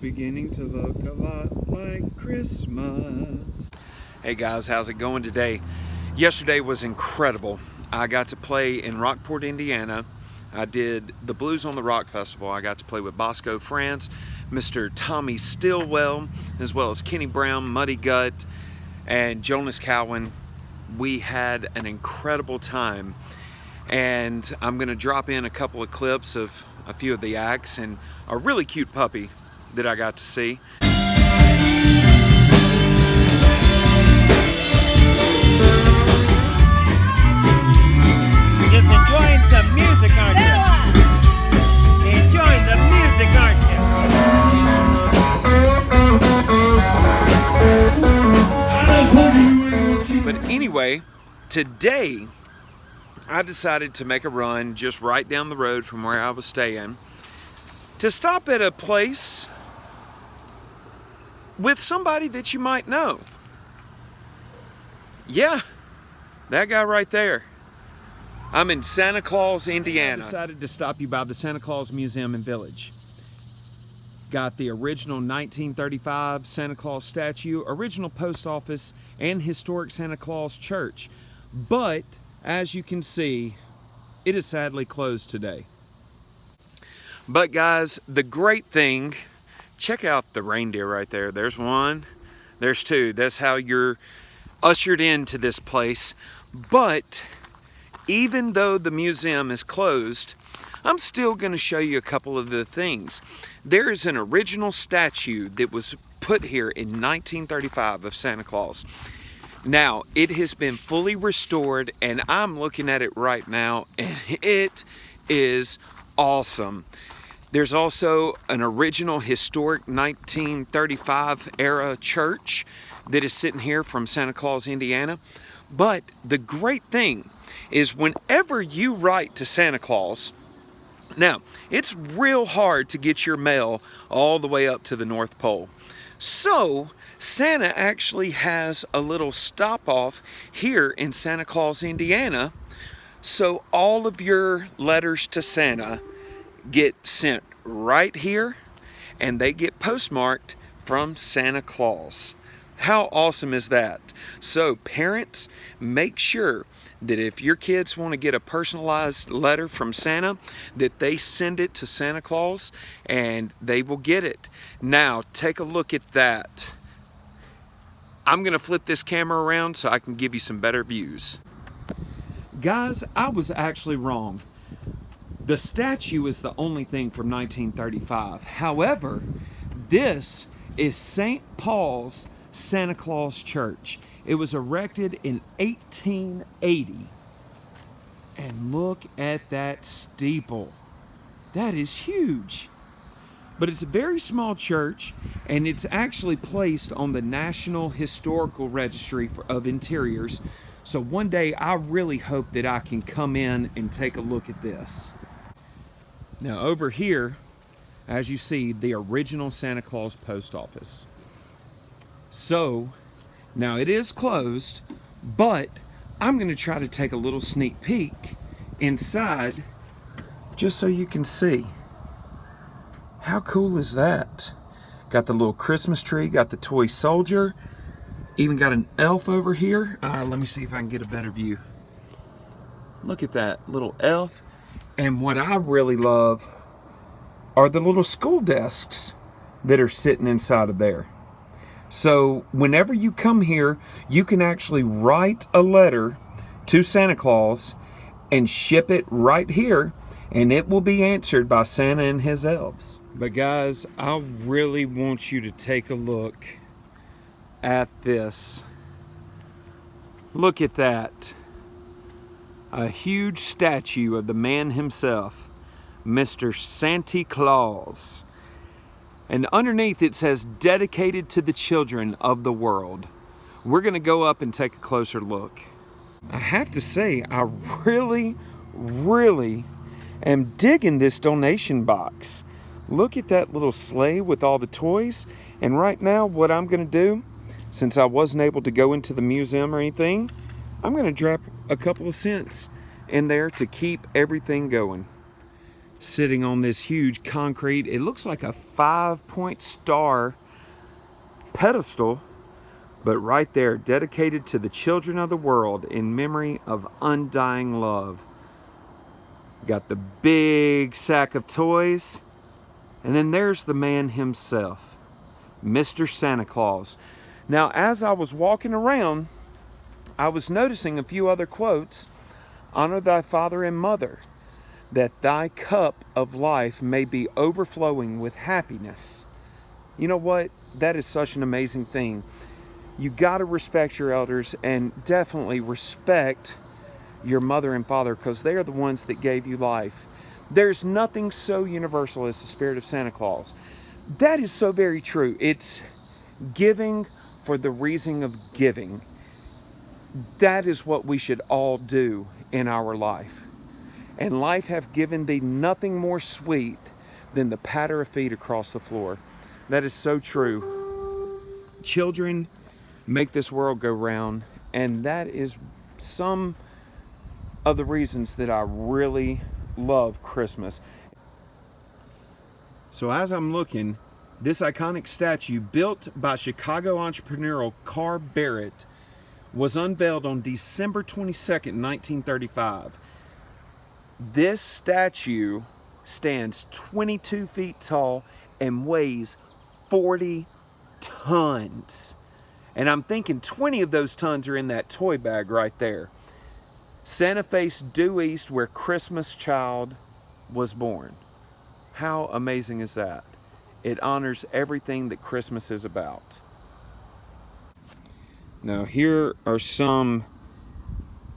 beginning to look a lot like Christmas. Hey guys, how's it going today? Yesterday was incredible. I got to play in Rockport, Indiana. I did the Blues on the Rock Festival. I got to play with Bosco France, Mr. Tommy Stillwell, as well as Kenny Brown, Muddy Gut, and Jonas Cowan. We had an incredible time, and I'm gonna drop in a couple of clips of a few of the acts and a really cute puppy that I got to see. Just enjoying some music, aren't you? Enjoying the music, aren't you? But anyway, today I decided to make a run just right down the road from where I was staying to stop at a place with somebody that you might know. Yeah, that guy right there. I'm in Santa Claus, Indiana. I decided to stop you by the Santa Claus Museum and Village. Got the original 1935 Santa Claus statue, original post office, and historic Santa Claus Church. But as you can see, it is sadly closed today. But guys, the great thing, check out the reindeer right there. There's one, there's two. That's how you're ushered into this place. But even though the museum is closed, I'm still going to show you a couple of the things. There is an original statue that was put here in 1935 of Santa Claus. Now, it has been fully restored, and I'm looking at it right now, and it is awesome. There's also an original historic 1935 era church that is sitting here from Santa Claus, Indiana. But the great thing is whenever you write to Santa Claus, now, it's real hard to get your mail all the way up to the North Pole. So, Santa actually has a little stop off here in Santa Claus, Indiana. So all of your letters to Santa get sent right here, and they get postmarked from Santa Claus. How awesome is that? So parents, make sure that if your kids want to get a personalized letter from Santa, that they send it to Santa Claus and they will get it. Now, take a look at that. I'm gonna flip this camera around so I can give you some better views. Guys, I was actually wrong. The statue is the only thing from 1935. However, this is St. Paul's Santa Claus Church. It was erected in 1880. And look at that steeple. That is huge. But it's a very small church, and it's actually placed on the National Historical Registry of Interiors. So one day I really hope that I can come in and take a look at this. Now over here, as you see, the original Santa Claus post office. So now it is closed, but I'm going to try to take a little sneak peek inside just so you can see. How cool is that? Got the little Christmas tree, got the toy soldier, even got an elf over here. Let me see if I can get a better view. Look at that little elf. And what I really love are the little school desks that are sitting inside of there. So whenever you come here, you can actually write a letter to Santa Claus and ship it right here, and it will be answered by Santa and his elves. But guys, I really want you to take a look at this. Look at that. A huge statue of the man himself, Mr. Santa Claus. And underneath it says, dedicated to the children of the world. We're gonna go up and take a closer look. I have to say, I really am digging this donation box. Look at that little sleigh with all the toys. And right now, what I'm gonna do, since I wasn't able to go into the museum or anything, I'm gonna drop a couple of cents in there to keep everything going. sitting on this huge concrete, it looks like a 5-point star pedestal, but right there, dedicated to the children of the world in memory of undying love. Got the big sack of toys, and then there's the man himself, Mr. Santa Claus. Now, as I was walking around, I was noticing a few other quotes. Honor thy father and mother, that thy cup of life may be overflowing with happiness. You know what? That is such an amazing thing. You got to respect your elders, and definitely respect your mother and father, because they are the ones that gave you life. There's nothing so universal as the spirit of Santa Claus. That is so very true. It's giving for the reason of giving. That is what we should all do in our life. And life hath given thee nothing more sweet than the patter of feet across the floor. That is so true. Children make this world go round, and that is some of the reasons that I really love Christmas. So as I'm looking, this iconic statue built by Chicago entrepreneur Carl Barrett was unveiled on December 22nd, 1935. This statue stands 22 feet tall and weighs 40 tons. And I'm thinking 20 of those tons are in that toy bag right there. Santa faced due east where Christmas child was born. How amazing is that? It honors everything that Christmas is about. Now here are some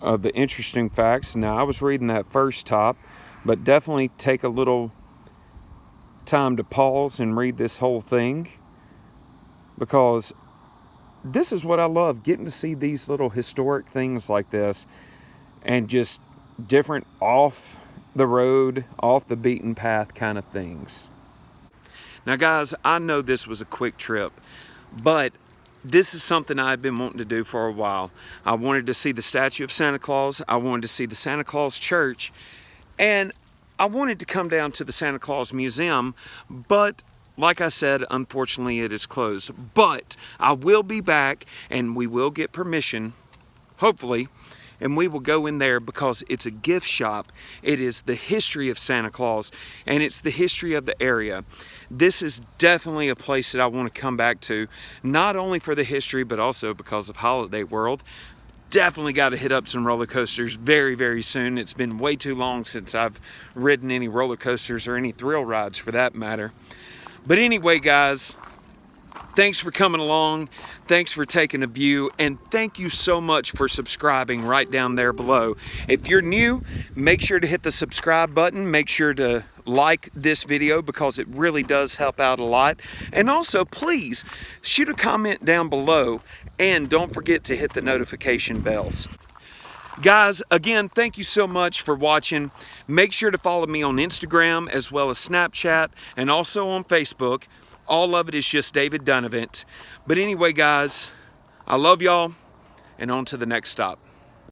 of the interesting facts. Now I was reading that first top, but definitely take a little time to pause and read this whole thing, because this is what I love, getting to see these little historic things like this, and just different off the road, off the beaten path kind of things. Now guys, I know this was a quick trip, but this is something I've been wanting to do for a while. I wanted to see the statue of Santa Claus. I wanted to see the Santa Claus Church. And I wanted to come down to the Santa Claus Museum, but like I said, unfortunately it is closed. But I will be back, and we will get permission, hopefully, and we will go in there, because it's a gift shop. It is the history of Santa Claus, and it's the history of the area. This is definitely a place that I want to come back to, not only for the history, but also because of Holiday World. Definitely got to hit up some roller coasters very, very soon. It's been way too long since I've ridden any roller coasters, or any thrill rides for that matter. But anyway, guys, thanks for coming along. Thanks for taking a view, and thank you so much for subscribing right down there below. If you're new, make sure to hit the subscribe button. Make sure to like this video, because it really does help out a lot. And also, please shoot a comment down below, and don't forget to hit the notification bells. Guys, again, thank you so much for watching. Make sure to follow me on Instagram, as well as Snapchat, and also on Facebook. All of it is just David Dunavent. But anyway, guys, I love y'all, and on to the next stop.